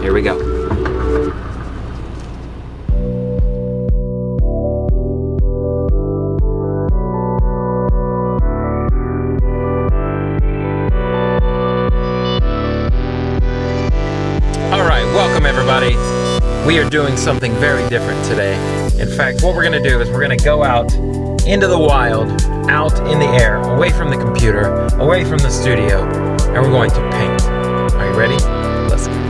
Here we go. Welcome everybody. We are doing something very different today. In fact, what we're going to do is we're going to go out into the wild, out in the air, away from the computer, away from the studio, and we're going to paint. Are you ready? Let's go.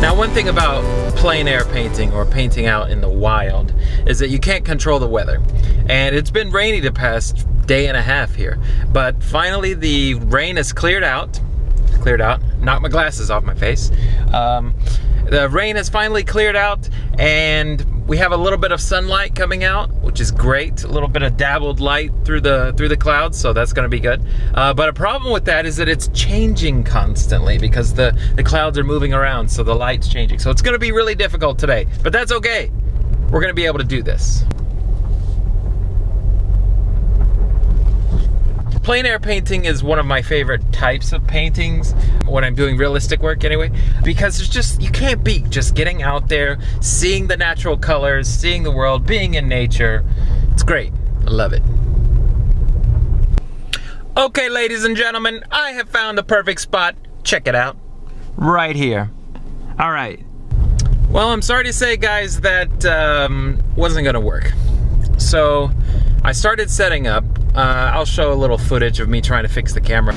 Now, one thing about plein air painting or painting out in the wild is that you can't control the weather. And it's been rainy the past day and a half here. But finally the rain has cleared out. Knocked my glasses off my face. The rain has finally cleared out and we have a little bit of sunlight coming out, which is great. A little bit of dabbled light through the clouds, so that's gonna be good. But a problem with that is that it's changing constantly because the clouds are moving around, so the light's changing. So it's gonna be really difficult today, but that's okay. We're gonna be able to do this. Plein air painting is one of my favorite types of paintings when I'm doing realistic work anyway, because it's just, you can't beat just getting out there, seeing the natural colors, seeing the world, being in nature. It's great. I love it. Okay, ladies and gentlemen, I have found the perfect spot. Check it out. Right here. All right. Well, I'm sorry to say, guys, that wasn't gonna work. So I started setting up. I'll show a little footage of me trying to fix the camera.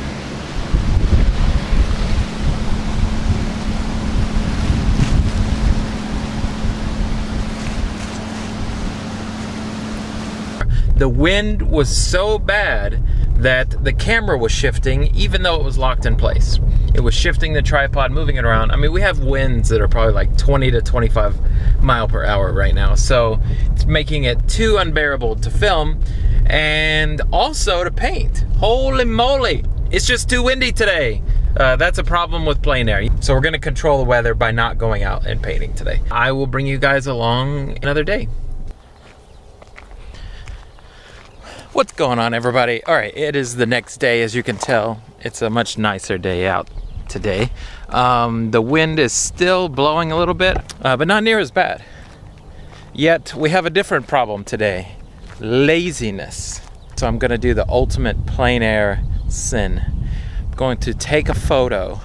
The wind was so bad that the camera was shifting even though it was locked in place. It was shifting the tripod, moving it around. I mean, we have winds that are probably like 20 to 25 mile per hour right now, so it's making it too unbearable to film and also to paint. Holy moly, it's just too windy today. That's a problem with plein air. So we're gonna control the weather by not going out and painting today. I will bring you guys along another day. What's going on, everybody? All right, it is the next day. As you can tell, it's a much nicer day out today. The wind is still blowing a little bit, but not near as bad. Yet we have a different problem today. Laziness. So I'm gonna do the ultimate plein air sin. I'm going to take a photo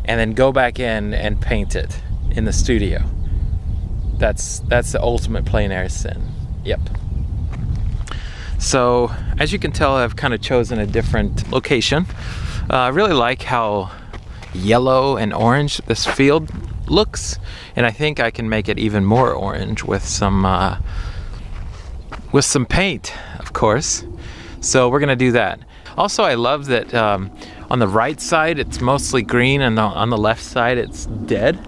and then go back in and paint it in the studio. That's the ultimate plein air sin. Yep. So as you can tell, I've kind of chosen a different location. I really like how yellow and orange this field looks, and I think I can make it even more orange with some paint, of course. So we're gonna do that. Also, I love that on the right side it's mostly green and on the left side it's dead.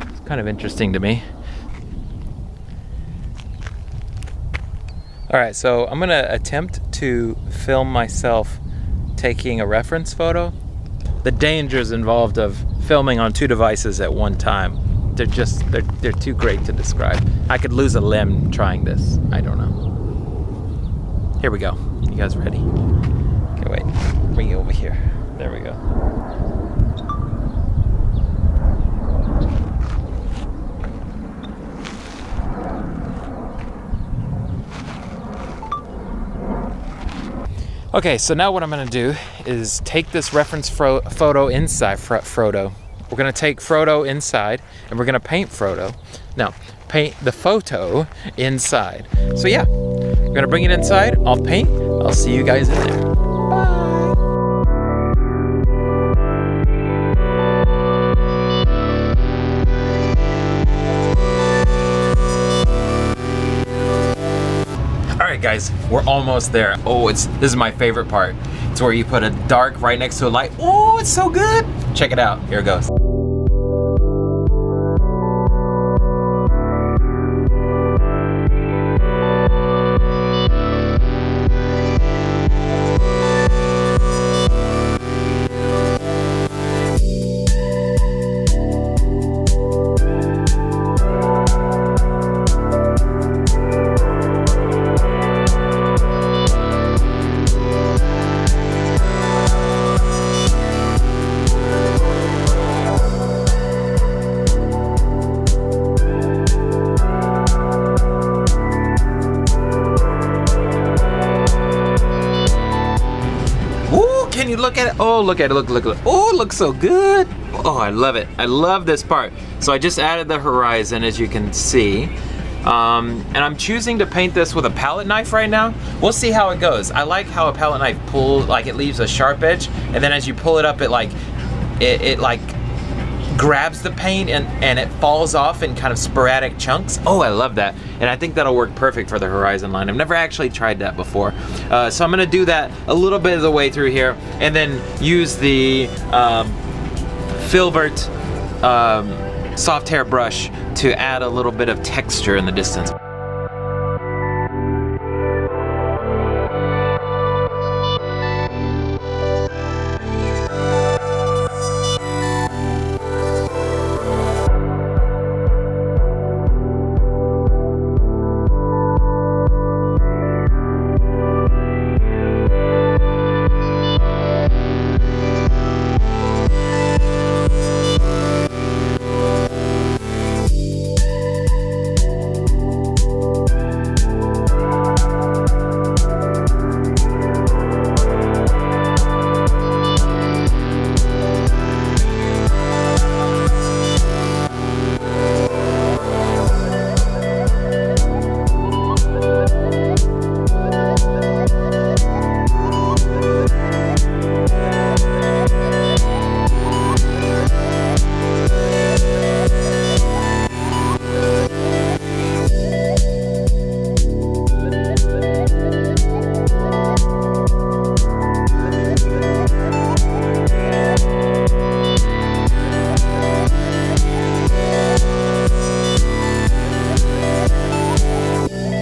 It's kind of interesting to me. All right, so I'm gonna attempt to film myself taking a reference photo. The dangers involved of filming on two devices at one time, they're too great to describe. I could lose a limb trying this. I don't know. Here we go. You guys ready? Okay, wait. Bring you over here. There we go. Okay, so now what I'm gonna do is take this reference photo inside Frodo. We're gonna take Frodo inside and we're gonna paint Frodo. No, paint the photo inside. So yeah, we're gonna bring it inside, I'll paint, I'll see you guys in there. Bye. Alright guys, we're almost there. Oh, this is my favorite part. It's where you put a dark right next to a light. Oh, it's so good. Check it out. Here it goes. Oh, look at it, look. Oh, it looks so good. Oh, I love it. I love this part. So I just added the horizon, as you can see. And I'm choosing to paint this with a palette knife right now. We'll see how it goes. I like how a palette knife pulls, like it leaves a sharp edge, and then as you pull it up, it like grabs the paint and it falls off in kind of sporadic chunks. Oh, I love that. And I think that'll work perfect for the horizon line. I've never actually tried that before. So I'm gonna do that a little bit of the way through here and then use the Filbert soft hair brush to add a little bit of texture in the distance.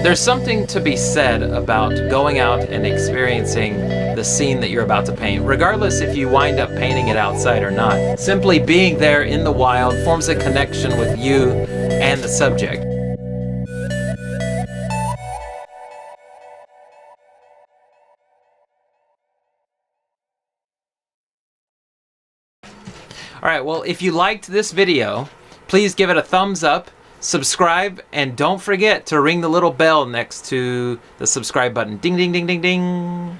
There's something to be said about going out and experiencing the scene that you're about to paint, regardless if you wind up painting it outside or not. Simply being there in the wild forms a connection with you and the subject. Alright, well, if you liked this video, please give it a thumbs up, subscribe, and don't forget to ring the little bell next to the subscribe button. Ding, ding, ding, ding, ding.